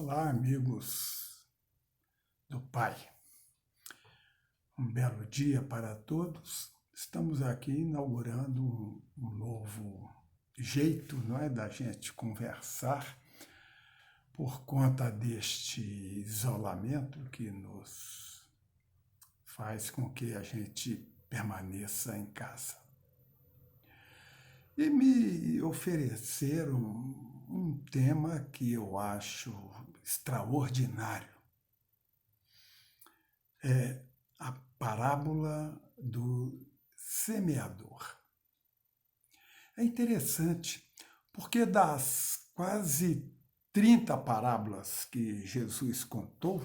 Olá, amigos do Pai. Um belo dia para todos. Estamos aqui inaugurando um novo jeito, não é, da gente conversar por conta deste isolamento que nos faz com que a gente permaneça em casa. E me ofereceram um tema que eu acho extraordinário. É a parábola do semeador. É interessante, porque das quase 30 parábolas que Jesus contou,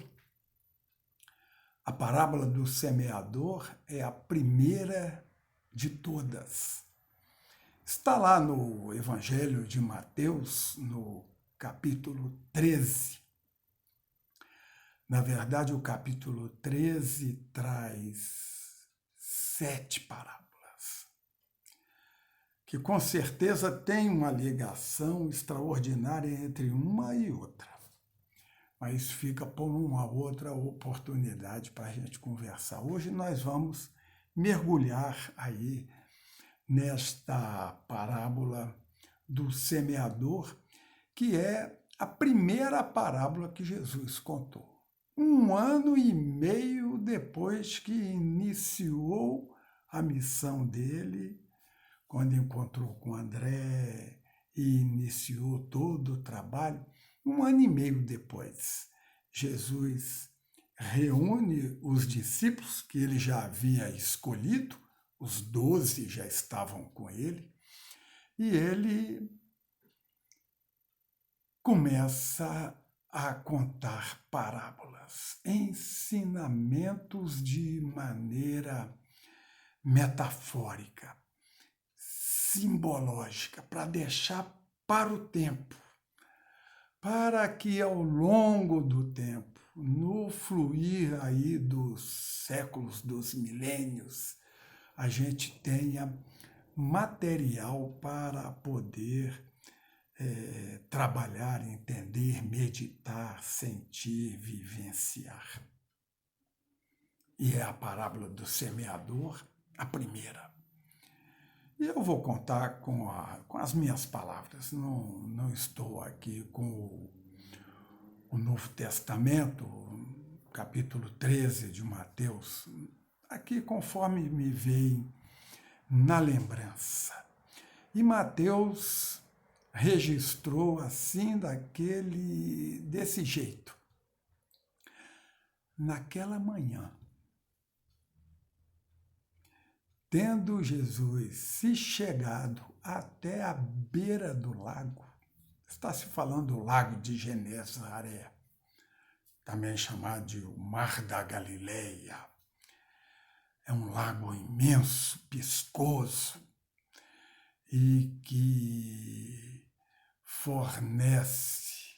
a parábola do semeador é a primeira de todas. Está lá no Evangelho de Mateus, no capítulo 13. Na verdade, o capítulo 13 traz 7 parábolas, que com certeza tem uma ligação extraordinária entre uma e outra. Mas fica por uma outra oportunidade para a gente conversar. Hoje nós vamos mergulhar aí nesta parábola do semeador, que é a primeira parábola que Jesus contou. 1 ano e meio depois que iniciou a missão dele, quando encontrou com André e iniciou todo o trabalho, 1 ano e meio depois, Jesus reúne os discípulos que ele já havia escolhido, os 12 já estavam com ele, e ele começa a contar parábolas, ensinamentos de maneira metafórica, simbológica, para deixar para o tempo, para que ao longo do tempo, no fluir aí dos séculos, dos milênios, a gente tenha material para poder trabalhar, entender, meditar, sentir, vivenciar. E é a parábola do semeador, a primeira. E eu vou contar com as minhas palavras, não estou aqui com o Novo Testamento, capítulo 13 de Mateus, aqui conforme me veio na lembrança. E Mateus registrou assim, desse jeito. Naquela manhã, tendo Jesus se chegado até a beira do lago, está se falando do lago de Genezaré, também chamado de o Mar da Galileia. É um lago imenso, piscoso, e que fornece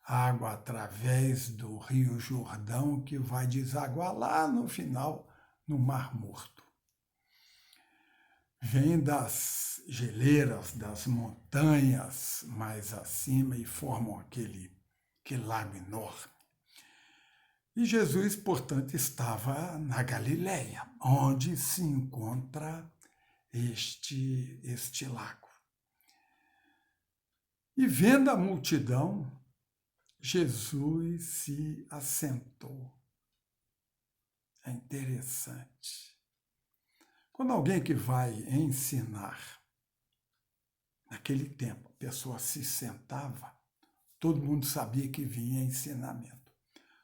água através do Rio Jordão, que vai desaguar lá no final, no Mar Morto. Vem das geleiras, das montanhas mais acima e formam aquele lago enorme. E Jesus, portanto, estava na Galileia, onde se encontra este lago. E vendo a multidão, Jesus se assentou. É interessante. Quando alguém que vai ensinar, naquele tempo, a pessoa se sentava, todo mundo sabia que vinha ensinamento.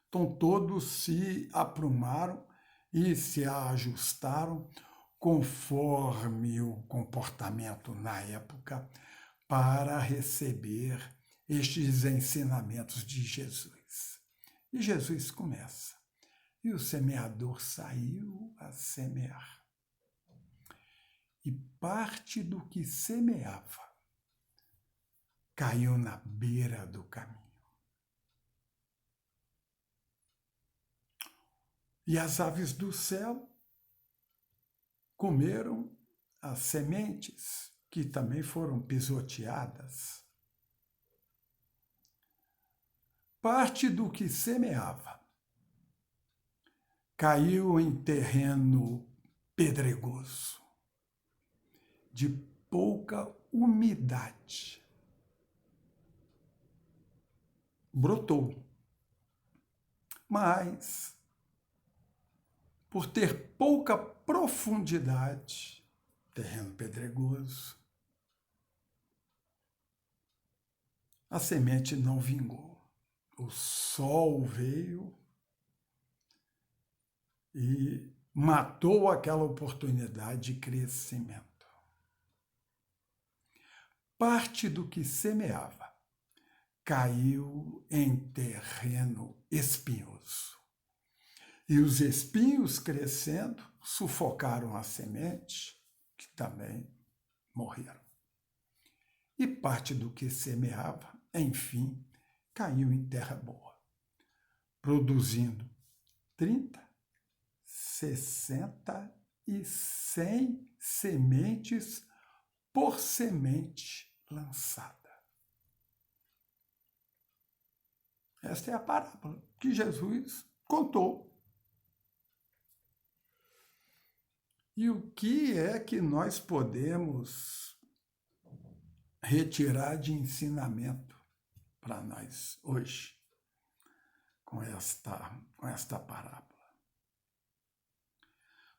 Então todos se aprumaram e se ajustaram conforme o comportamento na época para receber estes ensinamentos de Jesus. E Jesus começa. E o semeador saiu a semear. E parte do que semeava caiu na beira do caminho. E as aves do céu comeram as sementes que também foram pisoteadas. Parte do que semeava caiu em terreno pedregoso, de pouca umidade. Brotou, mas, por ter pouca profundidade, terreno pedregoso, a semente não vingou. O sol veio e matou aquela oportunidade de crescimento. Parte do que semeava caiu em terreno espinhoso. E os espinhos crescendo sufocaram a semente, que também morreram. E parte do que semeava, enfim, caiu em terra boa, produzindo 30, 60 e 100 sementes por semente lançada. Esta é a parábola que Jesus contou. E o que é que nós podemos retirar de ensinamento para nós hoje com esta parábola?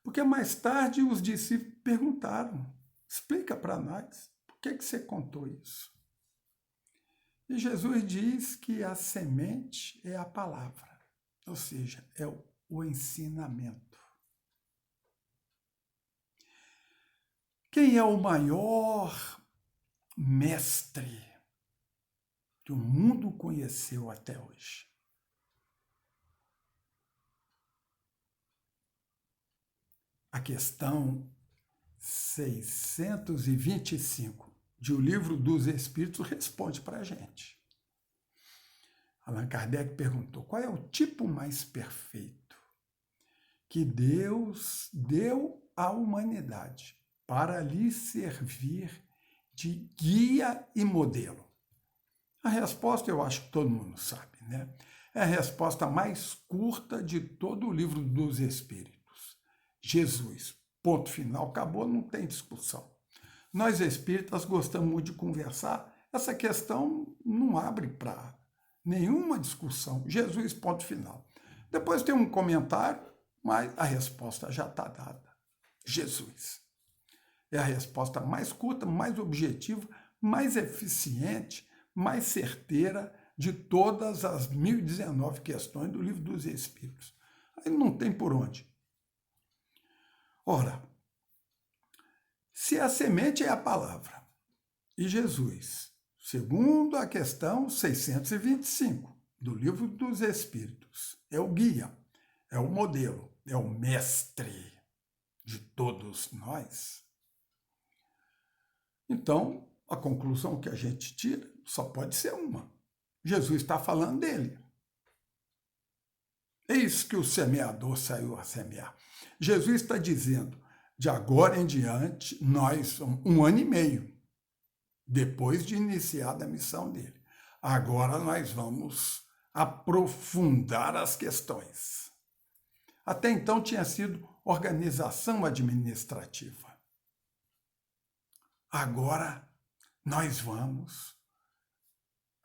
Porque mais tarde os discípulos perguntaram, explica para nós, por que você contou isso? E Jesus diz que a semente é a palavra, ou seja, é o ensinamento. Quem é o maior mestre que o mundo conheceu até hoje? A questão 625 de O Livro dos Espíritos responde para a gente. Allan Kardec perguntou, qual é o tipo mais perfeito que Deus deu à humanidade para lhe servir de guia e modelo? A resposta eu acho que todo mundo sabe, né? É a resposta mais curta de todo o Livro dos Espíritos. Jesus. Ponto final, acabou, não tem discussão. Nós espíritas gostamos muito de conversar, essa questão não abre para nenhuma discussão. Jesus, ponto final. Depois tem um comentário, mas a resposta já está dada. Jesus. É a resposta mais curta, mais objetiva, mais eficiente, mais certeira de todas as 1019 questões do Livro dos Espíritos. Aí não tem por onde. Ora, se a semente é a palavra e Jesus, segundo a questão 625 do Livro dos Espíritos, é o guia, é o modelo, é o mestre de todos nós, então a conclusão que a gente tira só pode ser uma. Jesus está falando dele. Eis que o semeador saiu a semear. Jesus está dizendo, de agora em diante, nós, 1 ano e meio, depois de iniciada a missão dele, agora nós vamos aprofundar as questões. Até então tinha sido organização administrativa. Agora nós vamos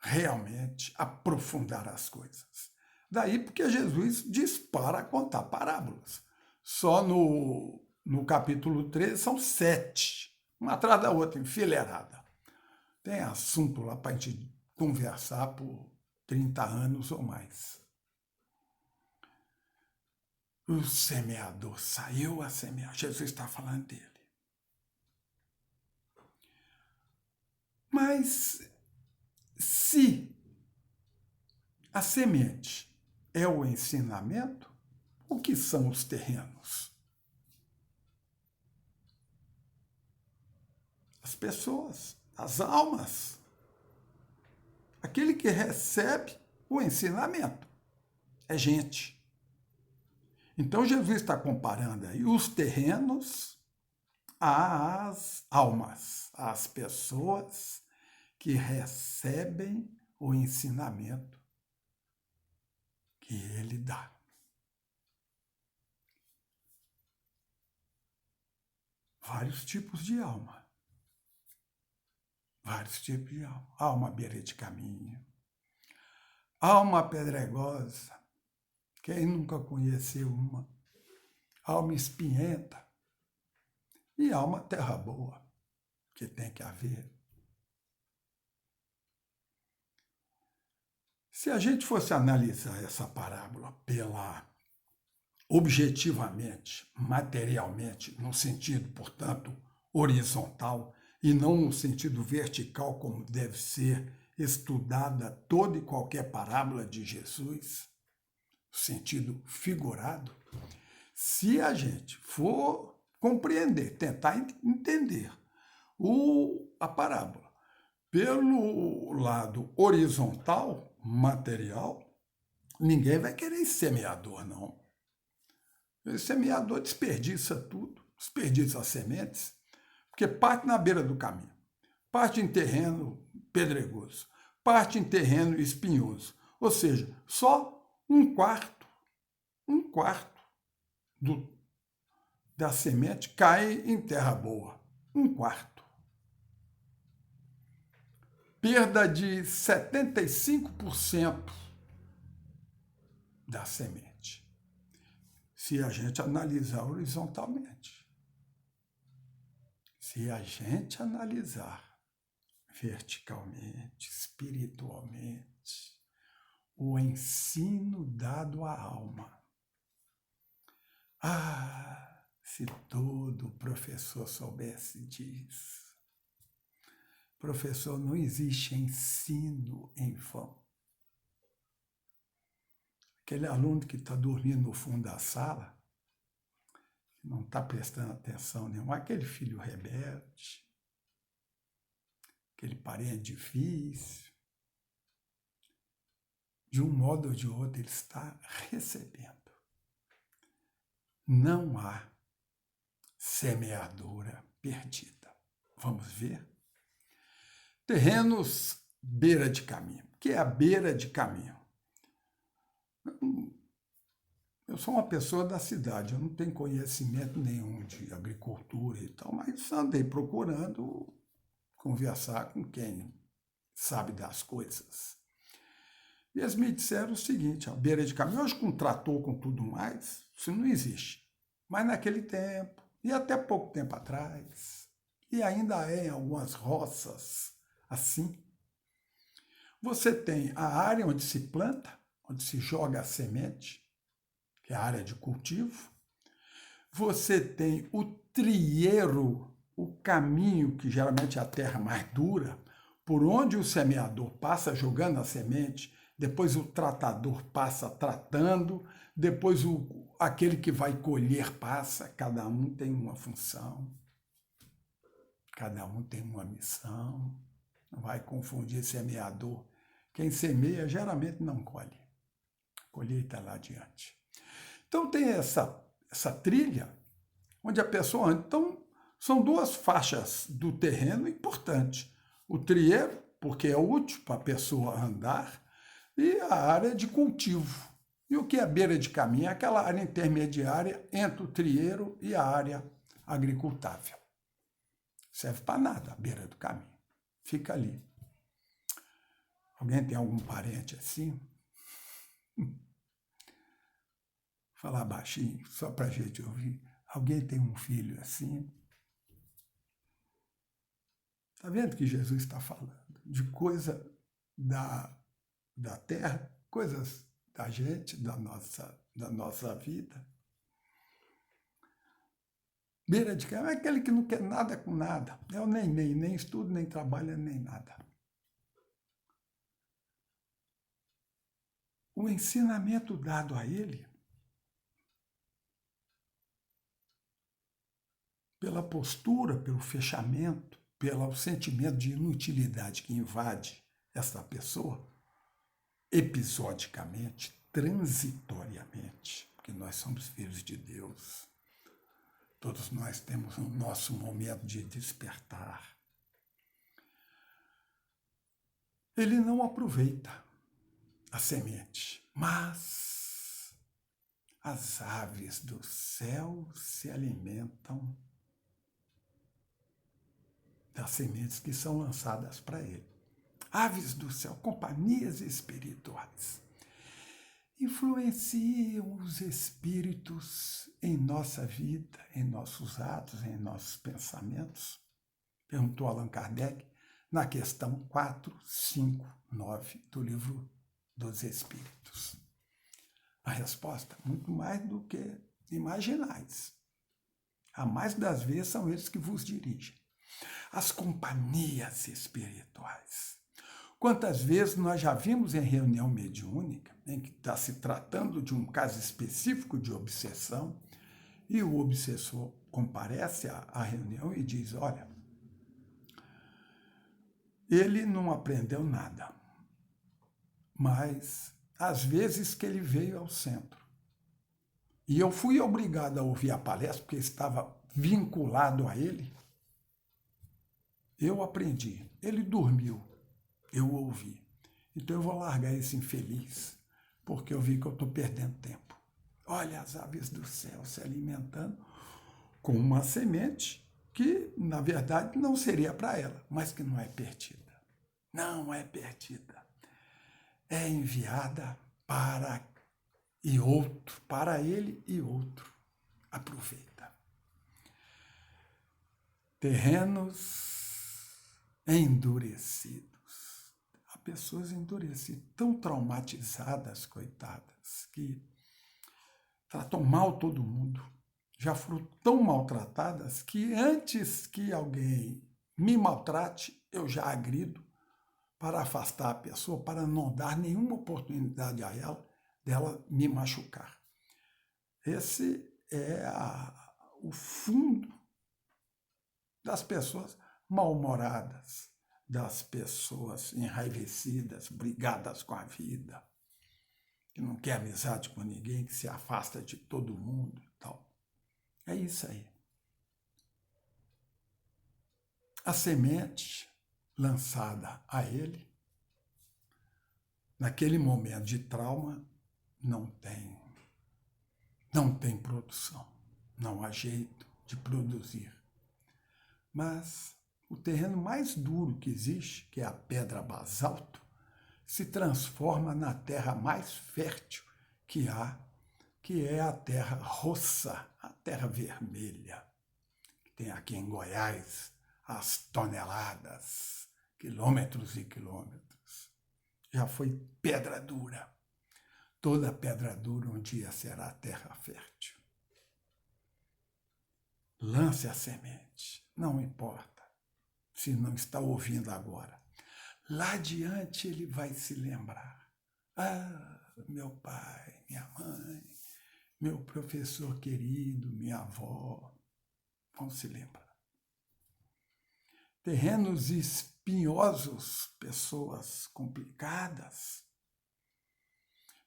realmente aprofundar as coisas. Daí porque Jesus dispara a contar parábolas. Só no capítulo 13 são 7, uma atrás da outra, enfileirada. Tem assunto lá para a gente conversar por 30 anos ou mais. O semeador saiu a semear. Jesus está falando dele. Mas se a semente é o ensinamento, o que são os terrenos? As pessoas, as almas. Aquele que recebe o ensinamento é gente. Então Jesus está comparando aí os terrenos às almas, às pessoas que recebem o ensinamento E ele dá. Vários tipos de alma. Vários tipos de alma. Alma à beira de caminho. Alma pedregosa. Quem nunca conheceu uma? Alma espinhenta. E alma terra boa, que tem que haver. Se a gente fosse analisar essa parábola objetivamente, materialmente, no sentido, portanto, horizontal, e não no sentido vertical, como deve ser estudada toda e qualquer parábola de Jesus, no sentido figurado, se a gente for compreender, tentar entender a parábola pelo lado horizontal, material, ninguém vai querer semeador, não. O semeador desperdiça tudo, desperdiça as sementes, porque parte na beira do caminho, parte em terreno pedregoso, parte em terreno espinhoso. Ou seja, só um quarto da semente cai em terra boa. Um quarto. Perda de 75% da semente, se a gente analisar horizontalmente. Se a gente analisar verticalmente, espiritualmente, o ensino dado à alma. Ah, se todo professor soubesse disso. Professor, não existe ensino em vão. Aquele aluno que está dormindo no fundo da sala, que não está prestando atenção nenhuma, aquele filho rebelde, aquele parente difícil, de um modo ou de outro ele está recebendo. Não há semeadura perdida. Vamos ver? Terrenos beira de caminho. O que é a beira de caminho? Eu sou uma pessoa da cidade, eu não tenho conhecimento nenhum de agricultura e tal, mas andei procurando conversar com quem sabe das coisas. E eles me disseram o seguinte, a beira de caminho, hoje com trator, com tudo mais, isso não existe. Mas naquele tempo, e até pouco tempo atrás, e ainda é em algumas roças assim, você tem a área onde se planta, onde se joga a semente, que é a área de cultivo. Você tem o trieiro, o caminho, que geralmente é a terra mais dura, por onde o semeador passa jogando a semente, depois o tratador passa tratando, depois aquele que vai colher passa, cada um tem uma função, cada um tem uma missão, não vai confundir semeador. Quem semeia geralmente não colhe, a colheita lá adiante. Então tem essa trilha onde a pessoa anda. Então, são duas faixas do terreno importantes. O trieiro, porque é útil para a pessoa andar, e a área de cultivo. E o que é beira de caminho? É aquela área intermediária entre o trieiro e a área agricultável. Serve para nada a beira do caminho. Fica ali. Alguém tem algum parente assim? Falar baixinho, só para a gente ouvir. Alguém tem um filho assim? Está vendo que Jesus está falando de coisa da terra, coisas da gente, da nossa vida? Beira de caminho é aquele que não quer nada com nada. Eu nem estudo, nem trabalho, nem nada. O ensinamento dado a ele, pela postura, pelo fechamento, pelo sentimento de inutilidade que invade essa pessoa, episodicamente, transitoriamente, porque nós somos filhos de Deus. Todos nós temos o nosso momento de despertar. Ele não aproveita a semente, mas As aves do céu se alimentam das sementes que são lançadas para ele. Aves do céu, companhias espirituais, influenciam os espíritos em nossa vida, em nossos atos, em nossos pensamentos? Perguntou Allan Kardec na questão 459 do Livro dos Espíritos. A resposta, muito mais do que imaginais. A mais das vezes são eles que vos dirigem. As companhias espirituais. Quantas vezes nós já vimos em reunião mediúnica, em que está se tratando de um caso específico de obsessão, e o obsessor comparece à reunião e diz, olha, ele não aprendeu nada, mas às vezes que ele veio ao centro. E eu fui obrigado a ouvir a palestra, porque estava vinculado a ele. Eu aprendi. Ele dormiu. Eu ouvi. Então eu vou largar esse infeliz, porque eu vi que eu estou perdendo tempo. Olha as aves do céu se alimentando com uma semente que, na verdade, não seria para ela, mas que não é perdida. Não é perdida. É enviada para ele e outro. Aproveita. Terrenos endurecidos. Há pessoas endurecidas, tão traumatizadas, coitadas, que tratam mal todo mundo. Já foram tão maltratadas que antes que alguém me maltrate, eu já agrido para afastar a pessoa, para não dar nenhuma oportunidade a ela dela me machucar. Esse é o fundo das pessoas mal-humoradas, das pessoas enraivecidas, brigadas com a vida, que não quer amizade com ninguém, que se afasta de todo mundo e tal. É isso aí. A semente lançada a ele, naquele momento de trauma, não tem produção, não há jeito de produzir. Mas o terreno mais duro que existe, que é a pedra basalto, se transforma na terra mais fértil que há, que é a terra roça, a terra vermelha, que tem aqui em Goiás as toneladas, quilômetros e quilômetros. Já foi pedra dura. Toda pedra dura um dia será terra fértil. Lance a semente, não importa se não está ouvindo agora. Lá adiante ele vai se lembrar. Ah, meu pai, minha mãe, meu professor querido, minha avó, vão se lembrar. Terrenos espinhosos, pessoas complicadas.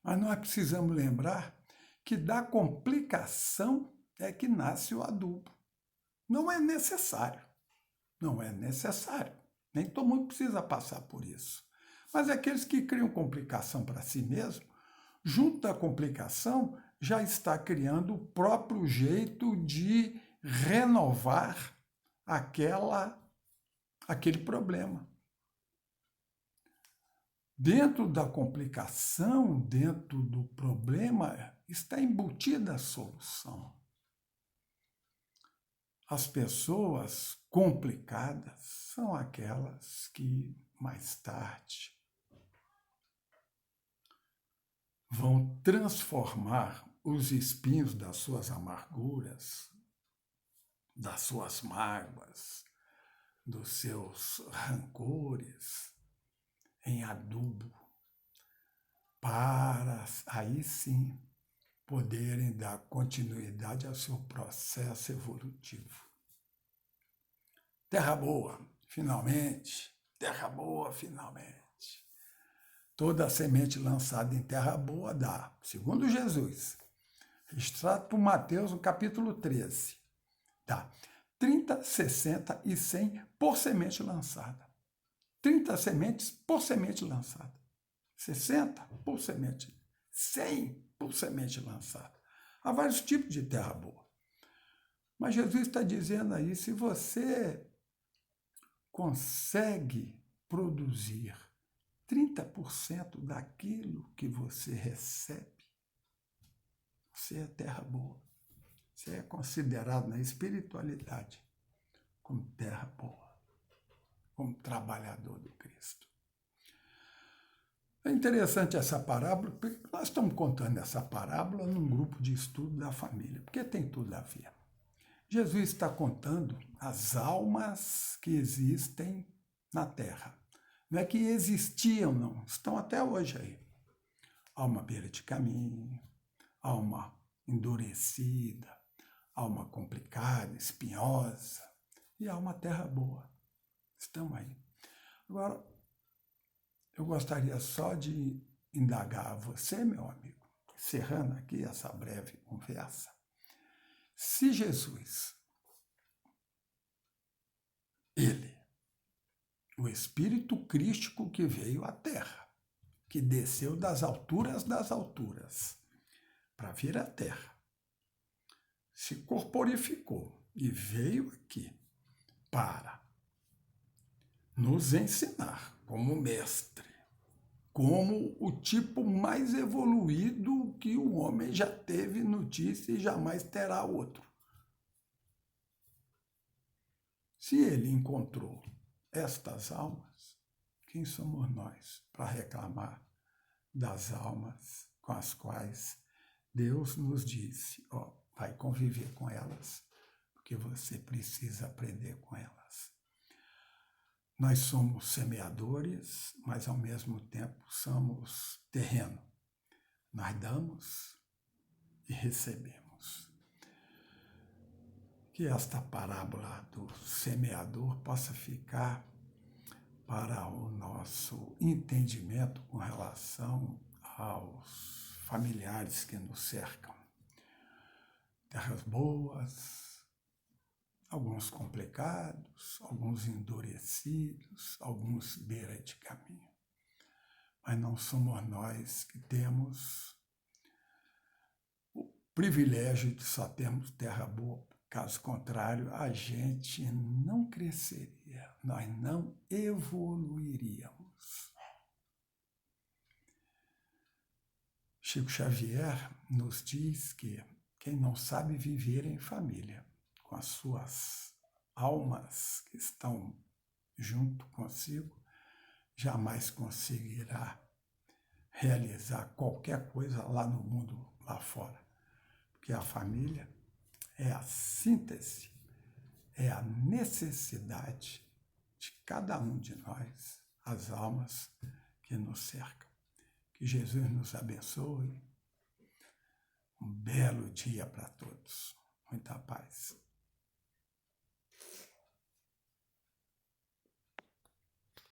Mas nós precisamos lembrar que da complicação é que nasce o adubo. Não é necessário. Não é necessário. Nem todo mundo precisa passar por isso. Mas aqueles que criam complicação para si mesmo, junto da complicação, já está criando o próprio jeito de renovar aquele problema. Dentro da complicação, dentro do problema, está embutida a solução. As pessoas complicadas são aquelas que, mais tarde, vão transformar os espinhos das suas amarguras, das suas mágoas, dos seus rancores, em adubo, para aí sim poderem dar continuidade ao seu processo evolutivo. Terra boa, finalmente. Terra boa, finalmente. Toda semente lançada em terra boa dá, segundo Jesus, registrado por Mateus no capítulo 13, dá 30, 60 e 100 por semente lançada. 30 sementes por semente lançada. 60 por semente. 100 por semente lançada. Há vários tipos de terra boa. Mas Jesus está dizendo aí, se você consegue produzir 30% daquilo que você recebe, você é terra boa. Você é considerado na espiritualidade como terra boa, como trabalhador do Cristo. É interessante essa parábola, porque nós estamos contando essa parábola num grupo de estudo da família, porque tem tudo a ver. Jesus está contando as almas que existem na Terra. Não é que existiam, não. Estão até hoje aí. Alma à beira de caminho, alma endurecida, alma complicada, espinhosa e alma terra boa. Estão aí. Agora, eu gostaria só de indagar a você, meu amigo, encerrando aqui essa breve conversa. Se Jesus, ele, o Espírito Crístico que veio à Terra, que desceu das alturas para vir à Terra, se corporificou e veio aqui para nos ensinar como mestre, como o tipo mais evoluído que o homem já teve notícia e jamais terá outro. Se ele encontrou estas almas, quem somos nós para reclamar das almas com as quais Deus nos disse, ó, vai conviver com elas, porque você precisa aprender com elas. Nós somos semeadores, mas ao mesmo tempo somos terreno. Nós damos e recebemos. Que esta parábola do semeador possa ficar para o nosso entendimento com relação aos familiares que nos cercam. Terras boas, alguns complicados, alguns endurecidos, alguns beira de caminho. Mas não somos nós que temos o privilégio de só termos terra boa. Caso contrário, a gente não cresceria, nós não evoluiríamos. Chico Xavier nos diz que quem não sabe viver em família, com as suas almas que estão junto consigo, jamais conseguirá realizar qualquer coisa lá no mundo, lá fora. Porque a família é a síntese, é a necessidade de cada um de nós, as almas que nos cercam. Que Jesus nos abençoe. Um belo dia para todos. Muita paz.